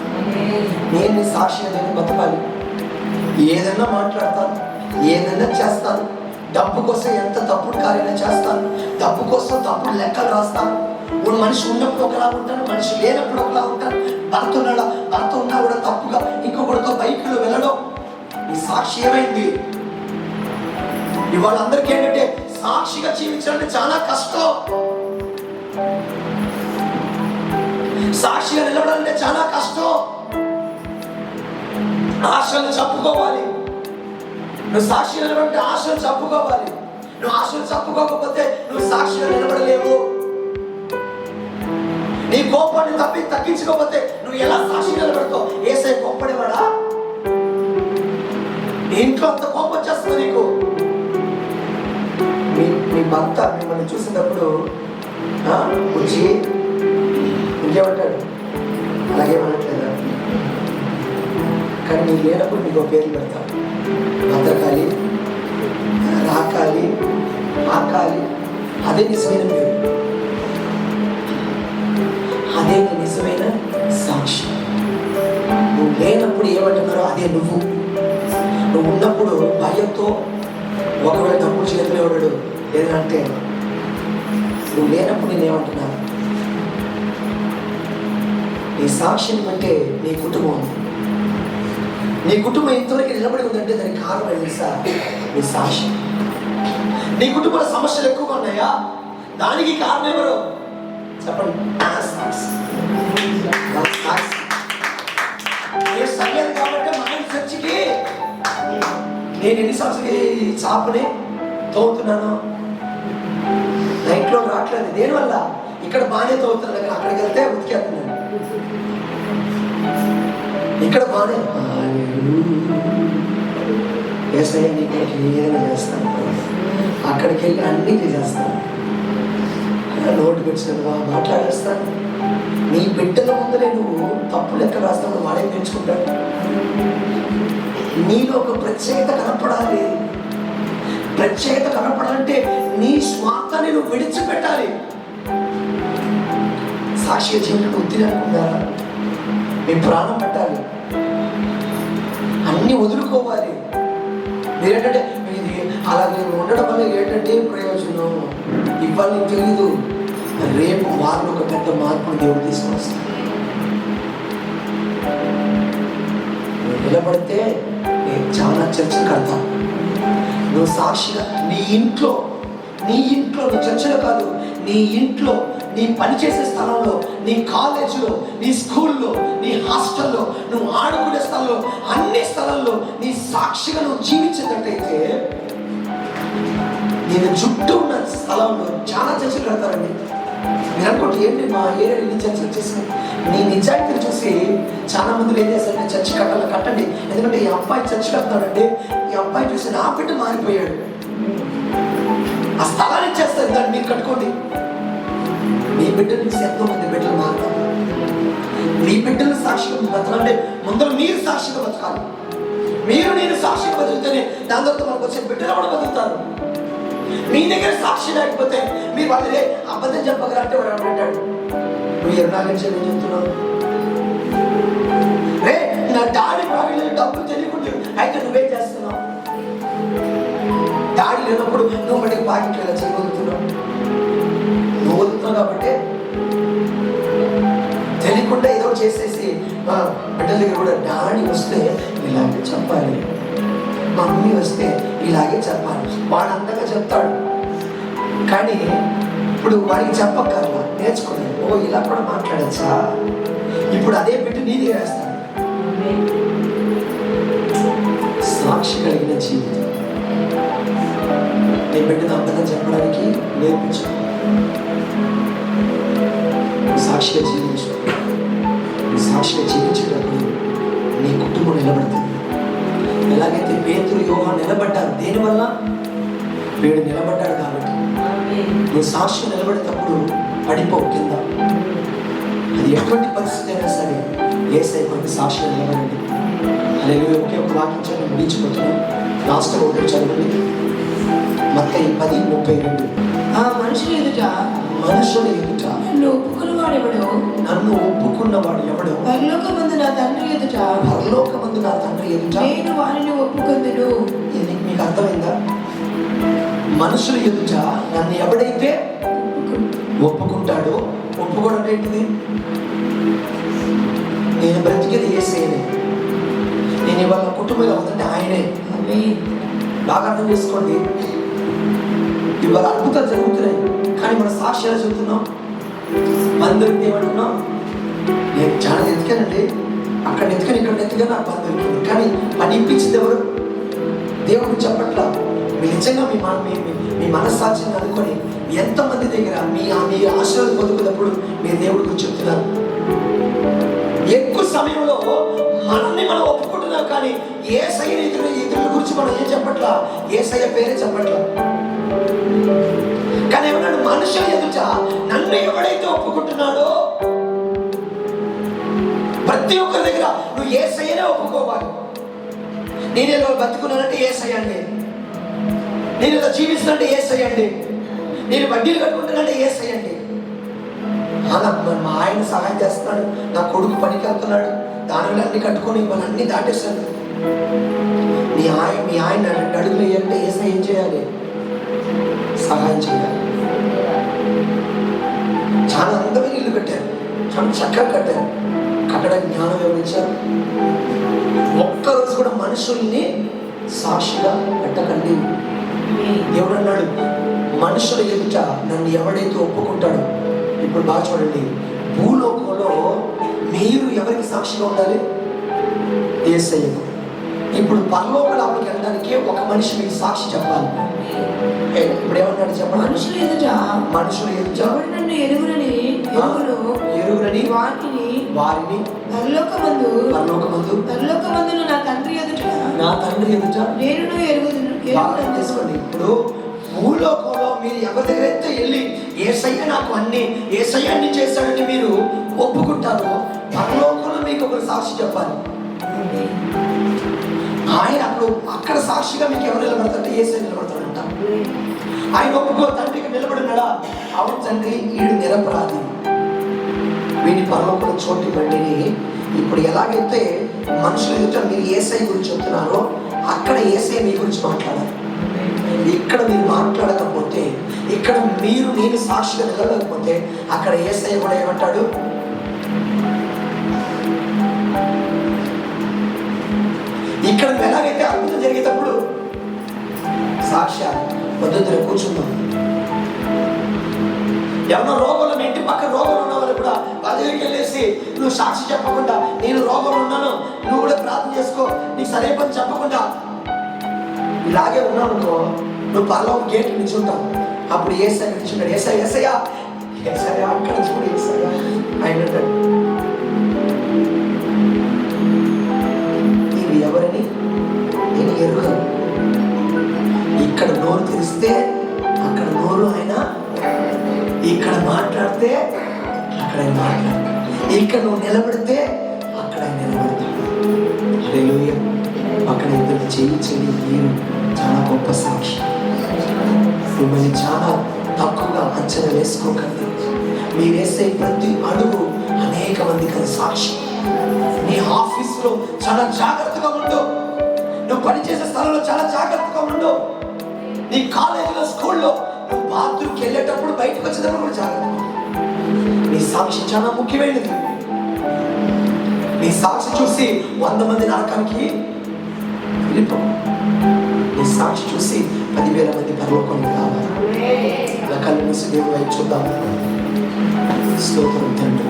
నేను నీ సాక్షిగా నేను బతకాలి. ఏదైనా మాట్లాడతాను, ఏదైనా చేస్తాను. డబ్బు కోసం ఎంత తప్పుడు కార్యాలు చేస్తాను, డబ్బు కోసం తప్పుడు లెక్కలు రాస్తాను. మనిషి ఉన్నప్పుడు ఒకలా ఉంటాను, మనిషి లేనప్పుడు ఒకలా ఉంటాను. భర్త ఉన్నా కూడా తప్పుగా ఇంకొకటితో బైకులో వెళ్ళడం. ఈ సాక్షి ఏమైంది? ఇవాళ అందరికీ ఏంటంటే సాక్షిగా జీవించాలంటే చాలా కష్టం. సాక్షిగా నిలబడాలంటే చాలా కష్టం. ఆశలు చెప్పుకోవాలి. నువ్వు సాక్షిగా నిలబడంటే ఆశలు చెప్పుకోవాలి. నువ్వు ఆశలు చెప్పుకోకపోతే నువ్వు సాక్షిగా నిలబడలేవు. నీ కోపాన్ని తగ్గించుకోకపోతే నువ్వు ఎలా సాక్షిగా నిలబడతావు? ఏసై కోప్పడేవాడా? నీ ఇంట్లో అంత కోపం వచ్చేస్తుంది నీకు. మీ భర్త మిమ్మల్ని చూసినప్పుడు వచ్చి ఇంకేమంటాడు? అలాగేమనట్లేదా? కానీ నీకు లేనప్పుడు నీకు పేర్లు పెడతాడు. బతకాలి, రాకాలి, ఆకాలి. అదే నిజమైన పేరు, అదే నిజమైన సాక్షి. నువ్వు లేనప్పుడు ఏమంటున్నారో అదే నువ్వు. నువ్వు ఉన్నప్పుడు భయంతో ఒకవేళ తప్పుడు చేతులు ఎవడాడు లేదంటే నువ్వు లేనప్పుడు నేనేమంటున్నాను? నీ సాక్షిని బట్టే నీ కుటుంబం ఉంది. నీ కుటుంబం ఇంతవరకు నిలబడి ఉందంటే దానికి కారణం ఏంటి సార్? నీ సాక్షి. నీ కుటుంబంలో సమస్యలు ఎక్కువగా ఉన్నాయా? దానికి కారణం ఎవరు చెప్పండి? సర్లేదు కాబట్టి మా ఆయన చర్చికి నేను ఎన్ని సంవత్సరాలు చాపని తోగుతున్నాను, నైట్లో రావట్లేదు. దేనివల్ల? ఇక్కడ బాగానే తోగుతున్నాను, కానీ అక్కడికి వెళ్తే ఉతికేస్తున్నాను. ఇక్కడ బాగానే ఏసయ్య నీకు ఏదైనా చేస్తాను, అక్కడికి వెళ్ళి అన్నీ చేస్తాను, నోటు పెట్టుకుని మాట్లాడేస్తాను. నీ బిడ్డల ముందరే నువ్వు తప్పు లెక్క రాస్తావు, వాడే నేర్చుకుంటాడు. నీలో ఒక ప్రత్యేకత కనపడాలి. ప్రత్యేకత కనపడాలంటే నీ స్వార్థాన్ని నువ్వు విడిచిపెట్టాలి. సాక్షిగా జీవితం వద్దు అనుకుంటారా? నీ ప్రాణం పెట్టాలి, అన్ని వదులుకోవాలి. మీరేంటంటే ఇది అలాగే ఉండడం వల్ల ఏంటంటే ప్రయోజనం ఇవాళ నీకు తెలీదు, రేపు వాళ్ళు ఒక పెద్ద మార్పును దేవుడు తీసుకొని వస్తాడు. నిలబడితే నేను చాలా చర్చలు కడతాను. నువ్వు సాక్షిగా నీ ఇంట్లో నువ్వు చర్చలు కాదు, నీ ఇంట్లో, నీ పనిచేసే స్థలంలో, నీ కాలేజీలో, నీ స్కూల్లో, నీ హాస్టల్లో, నువ్వు ఆడుకునే స్థలంలో, అన్ని స్థలాల్లో నీ సాక్షిగా నువ్వు జీవించేటట్టయితే నేను చుట్టూ ఉన్న స్థలంలో చాలా చర్చలు కడతారండి. మీరు అనుకోండి ఏంటి మా ఏరియా ఎన్ని చర్చలు వచ్చేసి నీ నిజాయితీని చూసి చాలా మంది ఏం చేస్తారంటే చర్చి కట్టండి. ఎందుకంటే ఈ అబ్బాయి చర్చి కడతాడంటే ఈ అబ్బాయి చూసి నా బిడ్డ మారిపోయాడు, ఆ స్థలాన్ని ఇచ్చేస్తారు, దాన్ని మీరు కట్టుకోండి. నీ బిడ్డలు చూసి ఎంతో మంది బిడ్డలు మారుతారు. నీ బిడ్డలు సాక్షిగా బతకాలంటే ముందర మీరు సాక్షిగా బతకాలి. నేను సాక్షిగా బతుకుతేనే దాని తర్వాత మనకు వచ్చే బిడ్డలు కూడా బతుకుతారు. మీ దగ్గర సాక్షి లేకపోతే మీరు వాళ్ళే అబద్ధం చెప్పగలరా అంటే వాడు అంటాడు, నువ్వు 24 గంటలు ఏం చెప్తున్నావు? రే నా డాడీ బాగా డబ్బులు తెలియకుండా అయితే నువ్వేం చేస్తున్నావు? డాడీ లేనప్పుడు నువ్వు మళ్ళీ పాకెట్లు ఎలా చేయగలుగుతున్నావు? నువ్వు వదులుతున్నావు కాబట్టి తెలియకుండా ఏదో చేసేసి బిడ్డల దగ్గర కూడా డాడీ వస్తే ఇలాగే చెప్పాలి, మమ్మీ వస్తే ఇలాగే చెప్పాలి. వాడు అంతగా చెప్తాడు. కానీ ఇప్పుడు వాడికి చెప్పక్కర్లా, నేర్చుకున్నాడు. ఓ ఇలా కూడా మాట్లాడచ్చా, ఇప్పుడు అదే పెట్టి నీది వేస్తాడు. సాక్షి కలిగిన జీవితం. నీ బిడ్డను అబద్ధం చెప్పడానికి నేర్పించు, సాక్షిగా జీవించు. సాక్షిగా జీవించేటప్పుడు నీ కుటుంబం నిలబడుతుంది. ఎలాగైతే పేతురు యోహాను నిలబడ్డారు, దేనివల్ల? వీడు నిలబడ్డాడు కాబట్టి. నువ్వు సాక్షిగా నిలబడేటప్పుడు పడిపోవు కింద. అది ఎటువంటి పరిస్థితి అయినా సరే యేసయ్య కొరకు సాక్షిగా నిలబడండి. అలాగే ఒకే ఒక వాక్యం ముగించిపోతున్నాం. లాస్ట్ ఒకటి చదవండి. మత్తయి 10:32. ఆ మనుషుల ఎదుట నన్ను ఒప్పుకున్నవాడు ఎవడో పరలోకమందు నా తండ్రి ఎదుట నేను వారిని ఒప్పుకొందును. ఇది మీకు అర్థమైందా? మనుషుల ఎదుట నన్ను ఎవడైతే ఒప్పుకుంటాడో, ఒప్పుకోవడం అంటే ఏంటిది? నేను బ్రతికేది యేసయ్యనే, నేను ఇవాళ కుటుంబంలో ఉందంటే ఆయనే. బాగా అర్థం చేసుకోండి. ఇవాళ అద్భుతాలు జరుగుతున్నాయి, కానీ మన సాక్ష్యాలు చెబుతున్నాం. అందరికి ఏమంటున్నాం? నేను చాలా ఎత్తుకానండి, అక్కడ ఎత్తుకని ఇక్కడ ఎత్తుగా నాకు పని దొరికింది. కానీ పని ఇప్పించింది ఎవరు? దేవుడు చెప్పట్లా. మీరు నిజంగా మీ మనస్సాక్షిని అనుకొని ఎంతమంది దగ్గర మీ ఆశీర్వాదం పొందుకున్నప్పుడు మీరు దేవుడి గురించి చెప్తున్నారు. ఎక్కువ సమయంలో మనల్ని మనం ఒప్పుకుంటున్నాం, కానీ యేసయ్య ఇతరుల గురించి మనం ఏం చెప్పట్లా, యేసయ్య పేరే చెప్పట్లా. కానీ ఏమన్నాడు? మనుషుల ఎదుట నన్ను ఎవడైతే ఒప్పుకుంటున్నాడో, ప్రతి ఒక్కరి దగ్గర నువ్వు యేసయ్యనే ఒప్పుకోవాలి. నేను ఏదో బతుకున్నానంటే యేసయ్య అండి, నేను ఏదో జీవిస్తానంటే యేసయ్య అండి, నేను వడ్డీలు కట్టుకుంటానంటే యేసయ్య అండి. మా ఆయన సహాయం చేస్తున్నాడు, నా కొడుకు పనికి వెళ్తున్నాడు, దానిలో అన్ని కట్టుకొని వాళ్ళన్నీ దాటేస్తాను. మీ ఆయన అడుగులు వేయాలంటే యేసయ్య ఏం చేయాలి? సహాయం చేయాలి. చాలా అందమైన ఇల్లు కట్టారు, చాలా చక్కగా కట్టారు, కట్టడానికి జ్ఞానం వివరించారు. ఒక్కరోజు కూడా మనుషుల్ని సాక్షిగా పెట్టకండి. దేవుడు అన్నాడు, మనుషుల ఎదుట నన్ను ఎవడైతే ఒప్పుకుంటాడో. ఇప్పుడు బాగా చూడండి, భూలోకంలో మీరు ఎవరికి సాక్షిగా ఉండాలి? యేసయ్యకు. ఇప్పుడు పరలోక లోపలికి వెళ్ళడానికి ఒక మనిషి మీకు సాక్షి చెప్పాలి. ఇప్పుడు ఏమన్నాడు చెప్పండి? మనుషుల ఎదుట నన్ను ఎరుగునని వారిని పరలోకమందు నా తండ్రి ఎదుట నేను ఎరుగుదును. చేసుకోండి. ఇప్పుడు భూలోకంలో మీరు ఎవరి దగ్గర అయితే వెళ్ళి యేసయ్య నాకు యేసయ్య అన్ని చేశాడని మీరు ఒప్పుకుంటారో, పరలోకంలో మీకు ఒకరు సాక్షి చెప్పాలి. ఆయన అక్కడ సాక్షిగా మీకు ఎవరు నిలబడతారంటే యేసయ్య నిలబడతాడంట. ఆయన ఒప్పుకో తండ్రికి నిలబడినాడా? అవును తండ్రి, ఈడు నిరపరాధి, వీడి పరలోకంలో చోటు ఇవ్వండి. ఇప్పుడు ఎలాగైతే మనుషుల ఎదుట మీరు యేసయ్య గురించి చెప్తున్నారో, అక్కడ యేసయ్య మీ గురించి మాట్లాడాలి. ఇక్కడ మీరు మాట్లాడకపోతే, ఇక్కడ నేను సాక్షిగా నిలబడకపోతే, అక్కడ యేసయ్య కూడా ఏమంటాడు? ఇక్కడ ఎలాగైతే అద్భుతం జరిగేటప్పుడు సాక్ష్యాలు పద్ధతిలో కూర్చుందాం. ఎవరో రోగంలో, మీ ఇంటి పక్కన రోగంలో ఉన్న వాళ్ళు కూడా వాళ్ళ దగ్గరికి వెళ్ళేసి నువ్వు సాక్షి చెప్పకుండా, నేను రోగంలో ఉన్నాను, నువ్వు కూడా ప్రార్థన చేసుకో, నీకు సరే పని చెప్పకుండా ఇలాగే ఉన్నావు అనుకో, నువ్వు పరలోక గేట్ నుంచి ఉంటావు. అప్పుడు యేసయ్య నిల్చున్నాడు. యేసయ్య అక్కడ నుంచి కూడా యేసయ్య ఆయన అంటాడు, నీవు ఎవరని నేను ఎరుగను. ఇక్కడ నోరు తెరిస్తే అక్కడ నోరు ఆయన, ఇక్కడ మాట్లాడితే అక్కడ ఆయన మాట్లాడతాడు, ఇక్కడ నువ్వు నిలబడితే అక్కడ ఆయన నిలబడతాడు. హల్లెలూయా. అక్కడ ఇద్దరు చేయించండి. మీరు చాలా గొప్ప సాక్షి. మిమ్మల్ని చాలా తక్కువగా అంచనా వేసుకోకండి. మీరు వేసే ప్రతి అడుగు అనేక మందికి సాక్షి. నీ ఆఫీసులో చాలా జాగ్రత్తగా ఉండు, నువ్వు పనిచేసే స్థలంలో చాలా జాగ్రత్తగా ఉండు, నీ కాలేజీలో స్కూల్లో నువ్వు బాత్రూమ్కి వెళ్ళేటప్పుడు బయటకు వచ్చేటప్పుడు కూడా జాగ్రత్తగా. నీ సాక్షి చాలా ముఖ్యమైనది. నీ సాక్షి చూసి 100 మంది నరకానికి వెళ్ళిపో. నీ సాక్షి చూసి 10,000 మంది పరలోకానికి రావాలి. ఇలా కళ్ళు మూసి దేవుని వైపు చూద్దాం. స్తోత్రం తండ్రి.